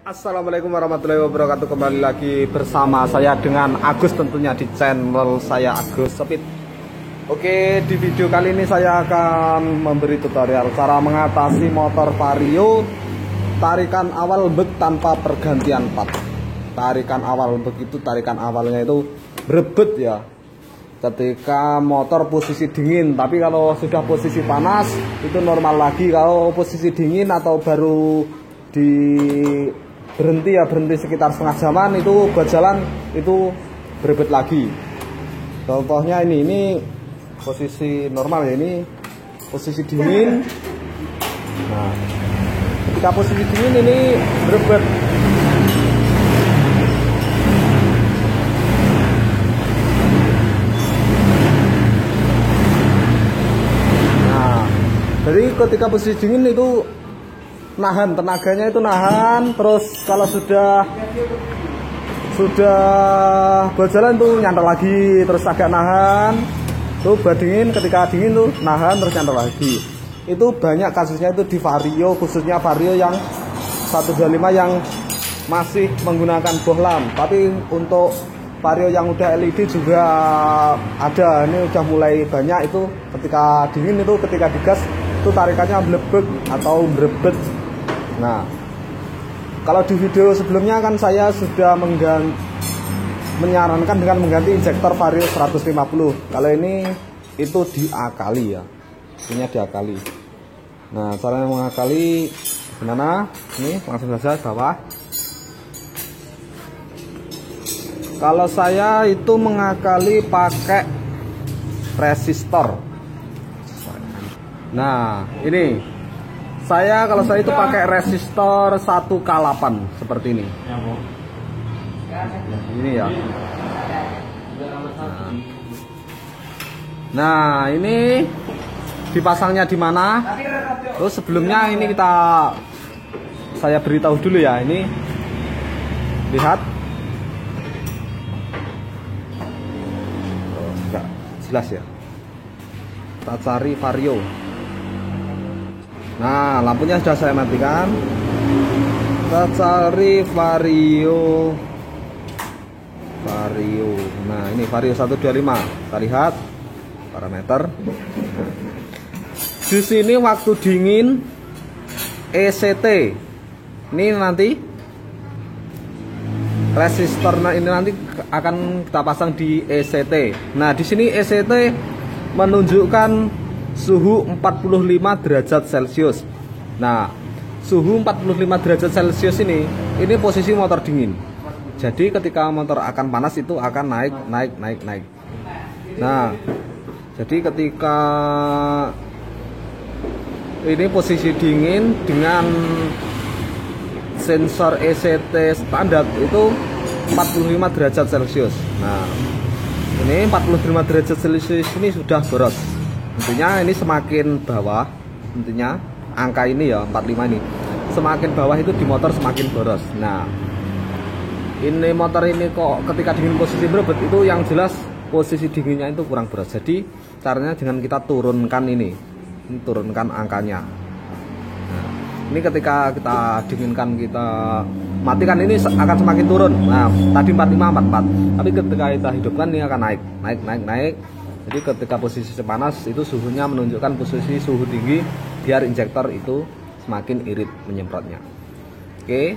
Assalamualaikum warahmatullahi wabarakatuh. Kembali lagi bersama saya dengan Agus, tentunya di channel saya Agus Speed. Oke, di video kali ini saya akan memberi tutorial cara mengatasi motor Vario tarikan awal lembek tanpa pergantian part. Tarikan awal lembek itu tarikan awalnya itu berebet ya, ketika motor posisi dingin. Tapi kalau sudah posisi panas itu normal lagi. Kalau posisi dingin atau baru berhenti sekitar setengah jaman, itu buat jalan itu berebet lagi. Contohnya ini posisi normal ya, ini posisi dingin. Nah, ketika posisi dingin ini berebet. Nah, jadi ketika posisi dingin itu nahan, tenaganya itu nahan. Terus kalau sudah berjalan tuh nyantel lagi, terus agak nahan tuh dingin. Ketika dingin tuh nahan terus nyantel lagi. Itu banyak kasusnya itu di Vario, khususnya Vario yang 125 yang masih menggunakan bohlam. Tapi untuk Vario yang udah LED juga ada, ini udah mulai banyak. Itu ketika dingin itu, ketika digas itu tarikannya melebek atau berebet. Nah, kalau di video sebelumnya kan saya sudah menyarankan dengan mengganti injektor Vario 150. Kalau ini itu diakali ya, ini diakali. Nah, cara mengakali gimana? Ini langsung saja bawah. Kalau saya itu mengakali pakai resistor. Nah, ini kalau saya itu pakai resistor 1K8 seperti ini. Ini ya. Nah, ini dipasangnya di mana? Terus sebelumnya ini saya beritahu dulu ya. Ini lihat. Oh, enggak jelas ya. Kita cari Vario. Nah, lampunya sudah saya matikan. Kita cari Vario. Nah, ini Vario 125. Kita lihat parameter. Di sini waktu dingin ECT. Ini nanti resistor ini nanti akan kita pasang di ECT. Nah, di sini ECT menunjukkan suhu 45 derajat Celcius. Nah, suhu 45 derajat Celcius ini posisi motor dingin. Jadi ketika motor akan panas itu akan naik. Nah, jadi ketika ini posisi dingin dengan sensor ECT standar itu 45 derajat Celcius. Nah, ini 45 derajat Celcius ini sudah boros. Intinya ini semakin bawah, intinya angka ini ya 45 ini semakin bawah itu di motor semakin boros. Nah, ini motor ini kok ketika dingin posisi berebet itu yang jelas posisi dinginnya itu kurang boros. Jadi caranya dengan kita turunkan ini turunkan angkanya. Nah, ini ketika kita dinginkan, kita matikan, ini akan semakin turun. Nah, tadi 45 44, tapi ketika kita hidupkan ini akan naik. Jadi ketika posisi panas itu suhunya menunjukkan posisi suhu tinggi biar injektor itu semakin irit menyemprotnya. Oke,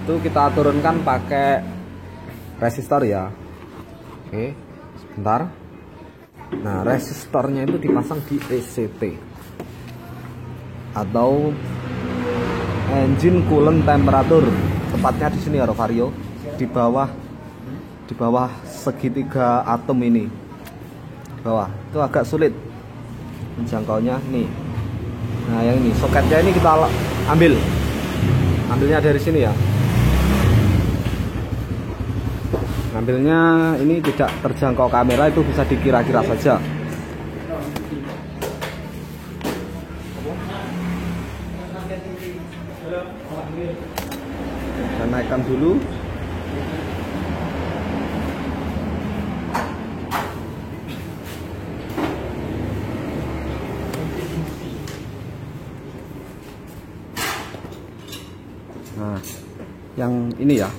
itu kita turunkan pakai resistor ya. Oke, sebentar. Nah, resistornya itu dipasang di ECT atau engine coolant temperature. Tepatnya di sini ya Vario, di bawah segitiga atom ini. Bawah itu agak sulit menjangkaunya nih. Nah, yang ini soketnya ini kita ambilnya dari sini ya. Ngambilnya ini tidak terjangkau kamera, itu bisa dikira-kira saja. Kita naikkan dulu. Nah, yang ini ya.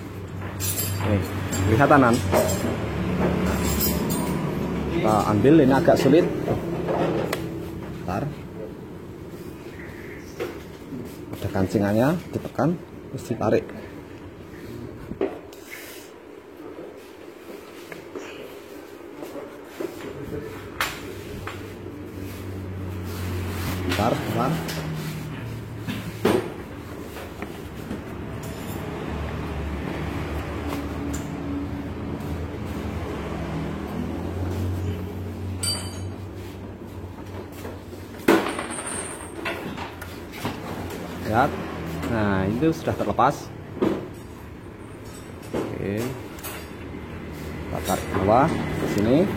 Nih, kelihatan kan? Kita ambil, ini agak sulit. Bentar. Ada kancingannya, ditekan, terus ditarik. Bentar. Lihat, nah itu sudah terlepas. Oke, kita tarik ke bawah ke sini.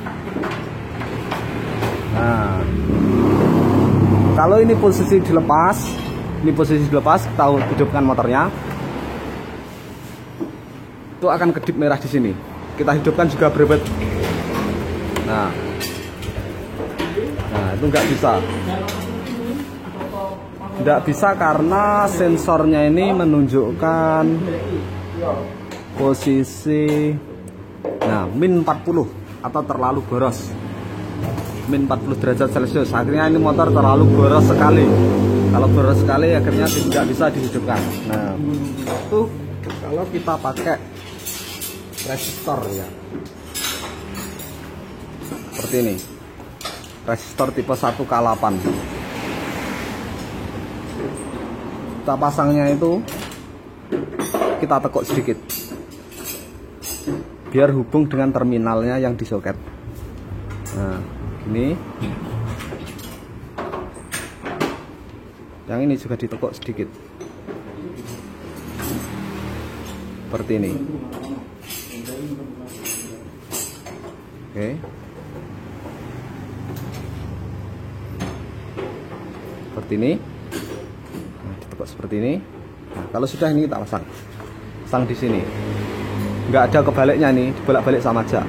Nah, kalau ini posisi dilepas, kita hidupkan motornya, itu akan kedip merah di sini. Kita hidupkan juga berbet. Nah itu nggak bisa. Tidak bisa karena sensornya ini menunjukkan posisi min 40 atau terlalu boros, min 40 derajat Celcius. Akhirnya ini motor terlalu boros sekali. Kalau boros sekali akhirnya tidak bisa dihidupkan. Nah itu kalau kita pakai resistor ya, seperti ini, resistor tipe 1K8. Kita pasangnya itu kita tekuk sedikit biar hubung dengan terminalnya yang di soket. Nah ini yang ini juga ditekuk sedikit seperti ini. Oke, seperti ini. Seperti ini. Nah, kalau sudah ini kita pasang di sini. Nggak ada kebaliknya nih, dibolak-balik sama aja.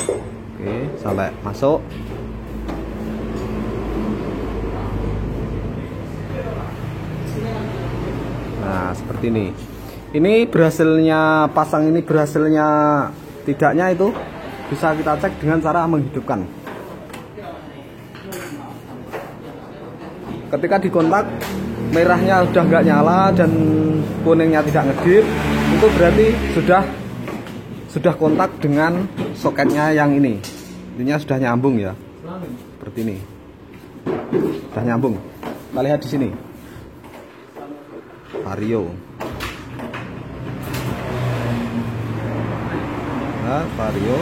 Oke, sampai masuk. Nah, seperti ini. Ini berhasilnya pasang ini, berhasilnya tidaknya itu bisa kita cek dengan cara menghidupkan. Ketika dikontak merahnya udah nggak nyala dan kuningnya tidak ngedip, itu berarti sudah kontak dengan soketnya yang ini. Intinya sudah nyambung ya, seperti ini. Sudah nyambung. Kita lihat di sini. Vario. Nah, Vario.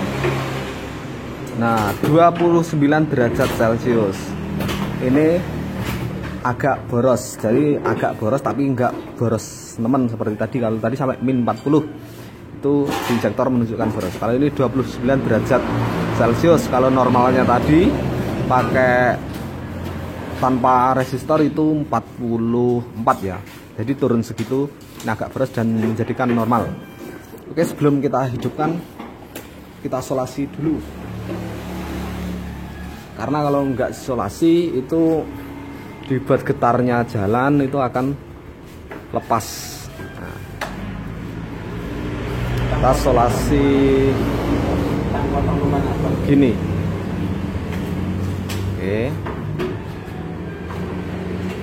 Nah, 29 derajat Celcius. Ini agak boros, jadi agak boros tapi enggak boros nemen seperti tadi. Kalau tadi sampai min 40 itu injektor menunjukkan boros. Kalau ini 29 derajat Celcius. Kalau normalnya tadi pakai tanpa resistor itu 44 ya, jadi turun segitu. Ini agak boros dan menjadikan normal. Oke, sebelum kita hidupkan kita isolasi dulu, karena kalau enggak isolasi itu dibuat getarnya jalan itu akan lepas. Nah, kita isolasi gini. Oke,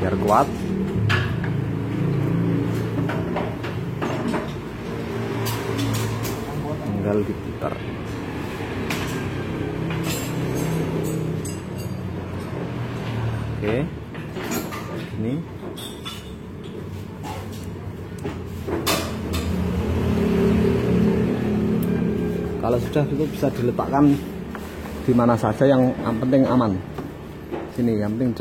biar kuat. Tinggal diputar. Oke, ini kalau sudah itu bisa diletakkan di mana saja, yang penting aman. Sini yang penting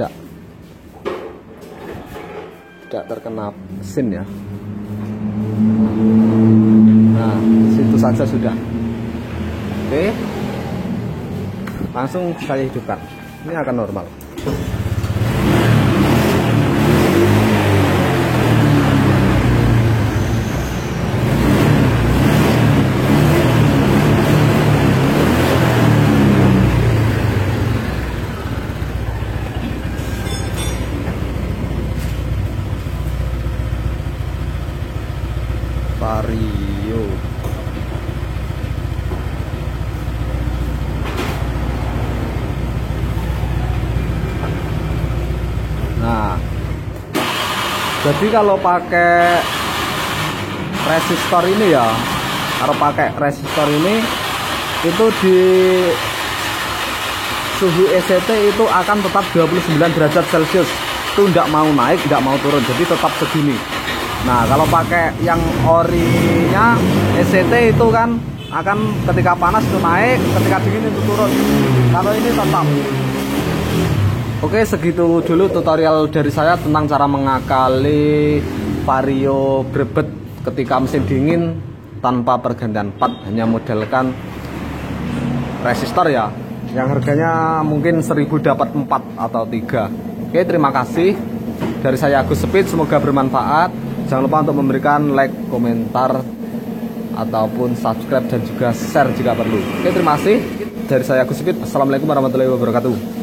tidak terkena mesin ya. Nah, situ saja sudah. Oke, langsung saya hidupkan. Ini akan normal. Vario. Nah, jadi kalau pakai resistor ini ya, kalau pakai resistor ini itu di suhu ECT itu akan tetap 29 derajat Celcius. Itu tidak mau naik, tidak mau turun, jadi tetap segini. Nah, kalau pakai yang orinya ECT itu kan akan ketika panas itu naik, ketika dingin itu turun. Kalau ini tetap. Oke, segitu dulu tutorial dari saya tentang cara mengakali Vario Brebet ketika mesin dingin tanpa pergantian part, hanya modelkan resistor ya, yang harganya mungkin 1000 dapat 4 atau 3. Oke, terima kasih dari saya Agus Speed, semoga bermanfaat. Jangan lupa untuk memberikan like, komentar ataupun subscribe dan juga share jika perlu. Oke, terima kasih dari saya Agus Speed. Assalamualaikum warahmatullahi wabarakatuh.